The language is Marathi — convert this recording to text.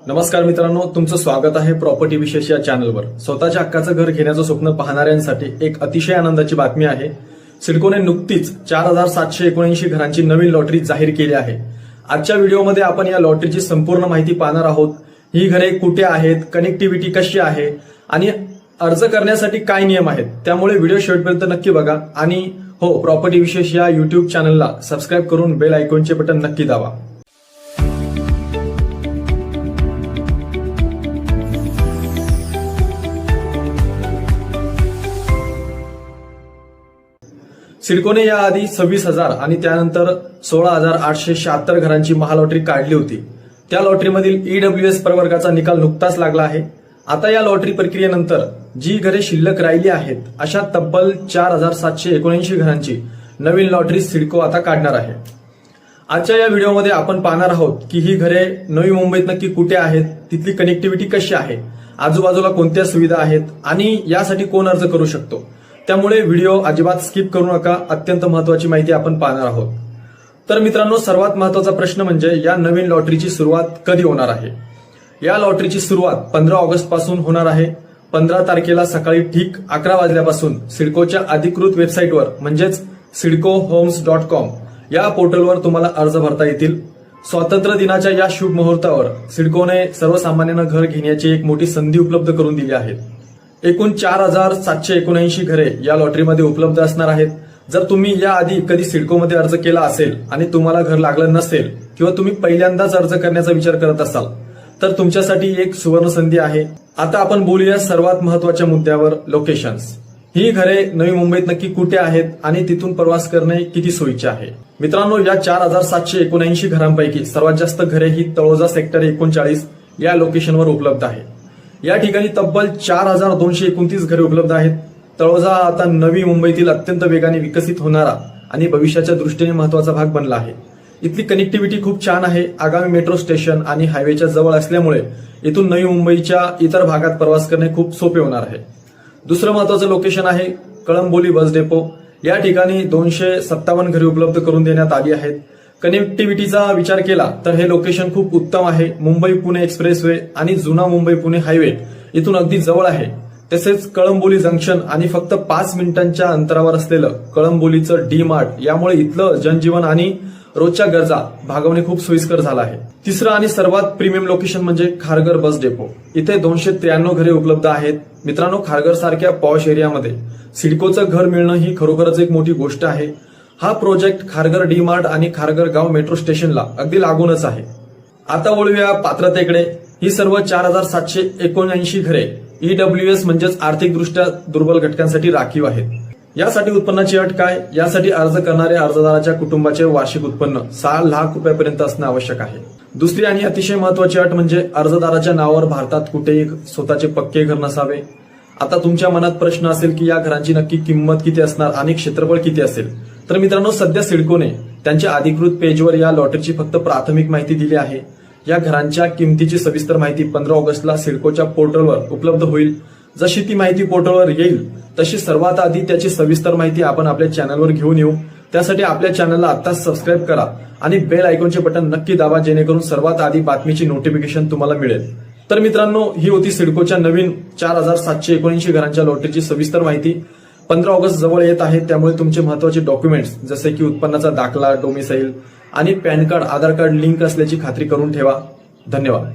नमस्कार मित्रांनो, तुमचं स्वागत आहे प्रॉपर्टी विशेष या चॅनलवर। स्वतःच्या हक्काचं घर घेण्याचं स्वप्न पाहणाऱ्यांसाठी एक अतिशय आनंदाची बातमी आहे। सिडकोने नुकतीच 4779 घरांची नवीन लॉटरी जाहीर केली आहे। आजच्या व्हिडिओमध्ये आपण या लॉटरीची संपूर्ण माहिती पाहणार आहोत। ही घरे कुठे आहेत, कनेक्टिव्हिटी कशी आहे आणि अर्ज करण्यासाठी काय नियम आहेत, त्यामुळे व्हिडिओ शेवटपर्यंत नक्की बघा। आणि हो, प्रॉपर्टी विशेष या युट्यूब चॅनलला सबस्क्राईब करून बेल आयकॉनचे बटन नक्की दाबा। सिडकोने याआधी 26,000 आणि त्यानंतर 16,876 घरांची महालॉटरी काढली होती। त्या लॉटरीमधील ईडब्ल्यूएस प्रवर्गाचा निकाल नुकताच लागला आहे। आता या लॉटरी प्रक्रियेनंतर जी घरे शिल्लक राहिली आहेत अशा तब्बल 4779 घरांची नवीन लॉटरी सिडको आता काढणार आहे। आजच्या या व्हिडिओमध्ये आपण पाहणार आहोत की ही घरे नवी मुंबईत नक्की कुठे आहेत, तिथली कनेक्टिव्हिटी कशी आहे, आजूबाजूला कोणत्या सुविधा आहेत आणि यासाठी कोण अर्ज करू शकतो। त्यामुळे व्हिडिओ अजिबात स्किप करू नका, अत्यंत महत्वाची माहिती आपण पाहणार आहोत। तर मित्रांनो, सर्वात महत्वाचा प्रश्न म्हणजे या नवीन लॉटरीची सुरुवात कधी होणार आहे। या लॉटरीची सुरुवात 15 ऑगस्ट पासून होणार आहे। 15 तारखेला सकाळी ठीक 11 वाजल्यापासून सिडकोच्या अधिकृत वेबसाईटवर म्हणजेच sidcohomes.com या पोर्टलवर तुम्हाला अर्ज भरता येतील। स्वातंत्र्य दिनाच्या या शुभ मुहूर्तावर सिडकोने सर्वसामान्यांना घर घेण्याची एक मोठी संधी उपलब्ध करून दिली आहे। एकूण 4779 घरे या लॉटरीमध्ये उपलब्ध असणार आहेत। जर तुम्ही याआधी कधी सिडकोमध्ये अर्ज केला असेल आणि तुम्हाला घर लागलं नसेल किंवा तुम्ही पहिल्यांदाच अर्ज करण्याचा विचार करत असाल तर तुमच्यासाठी एक सुवर्ण संधी आहे। आता आपण बोलूया सर्वात महत्वाच्या मुद्द्यावर, लोकेशन्स। ही घरे नवी मुंबईत नक्की कुठे आहेत आणि तिथून प्रवास करणे किती सोयीचे आहे। मित्रांनो, या 4779 घरांपैकी सर्वात जास्त घरे ही तळोजा सेक्टर 39 या लोकेशनवर उपलब्ध आहे। या ठिकाणी तब्बल 4229 घरे उपलब्ध आहेत। तळोजा आता नवी मुंबईतील अत्यंत वेगाने विकसित होणारा आणि भविष्याच्या दृष्टीने महत्वाचा भाग बनला आहे। इथली कनेक्टिव्हिटी खूप छान आहे। आगामी मेट्रो स्टेशन आणि हायवेच्या जवळ असल्यामुळे इथून नवी मुंबईच्या इतर भागात प्रवास करणे खूप सोपे होणार आहे। दुसरं महत्वाचं लोकेशन आहे कळंबोली बस डेपो। या ठिकाणी 257 घरे उपलब्ध करून देण्यात आली आहेत। कनेक्टिव्हिटीचा विचार केला तर हे लोकेशन खूप उत्तम आहे। मुंबई पुणे एक्सप्रेसवे आणि जुना मुंबई पुणे हायवे इथून अगदी जवळ आहे। तसेच कळंबोली जंक्शन आणि फक्त 5 मिनिटांच्या अंतरावर असलेलं कळंबोलीचं डी मार्ट यामुळे इथलं जनजीवन आणि रोजच्या गरजा भागवणे खूप सोयीस्कर झालं आहे। तिसरं आणि सर्वात प्रीमियम लोकेशन म्हणजे खारघर बस डेपो। इथे 293 घरे उपलब्ध आहेत। मित्रांनो, खारघर सारख्या पॉश एरियामध्ये सिडकोचं घर मिळणं ही खरोखरच एक मोठी गोष्ट आहे। हा प्रोजेक्ट खारघर डी मार्ट आणि खारघर गाव मेट्रो स्टेशनला अगदी लागूनच आहे। आता वळूया पात्रतेकडे। ही सर्व 4779 घरे ईडब्ल्यूएस म्हणजेच आर्थिकदृष्ट्या दुर्बल घटकांसाठी राखीव आहेत। यासाठी उत्पन्नाची अट काय? यासाठी अर्ज करणाऱ्या अर्जदाराच्या कुटुंबाचे वार्षिक उत्पन्न 6 लाख रुपयापर्यंत असणे आवश्यक आहे। दुसरी आणि अतिशय महत्वाची अट म्हणजे अर्जदाराच्या नावावर भारतात कुठेही स्वतःचे पक्के घर नसावे। आता तुमच्या मनात प्रश्न असेल की या घरांची नक्की किंमत किती असणार आणि क्षेत्रफळ किती असेल। तर मित्रांनो, सध्या सिडकोने त्यांच्या अधिकृत पेजवर या लॉटरीची फक्त प्राथमिक माहिती दिली आहे। या घरांच्या किमतीची सविस्तर माहिती 15 ऑगस्टला सिडकोच्या पोर्टलवर उपलब्ध होईल। जशी ती माहिती पोर्टलवर येईल तशी सर्वात आधी त्याची सविस्तर माहिती आपण आपल्या चॅनलवर घेऊन येऊ। त्यासाठी आपल्या चॅनलला आत्ताच सबस्क्राईब करा आणि बेल आयकॉनचे बटन नक्की दाबा, जेणेकरून सर्वात आधी बातमीची नोटिफिकेशन तुम्हाला मिळेल। तर मित्रांनो, ही होती सिडकोच्या नवीन 4779 घरांच्या लॉटरीची सविस्तर माहिती। 15 ऑगस्ट जवळ येत आहे, त्यामुळे तुमचे महत्वाचे डॉक्युमेंट्स जसे की उत्पन्नाचा दाखला, डोमिसाईल आणि पॅन कार्ड, आधार कार्ड लिंक असल्याची खात्री करून ठेवा। धन्यवाद।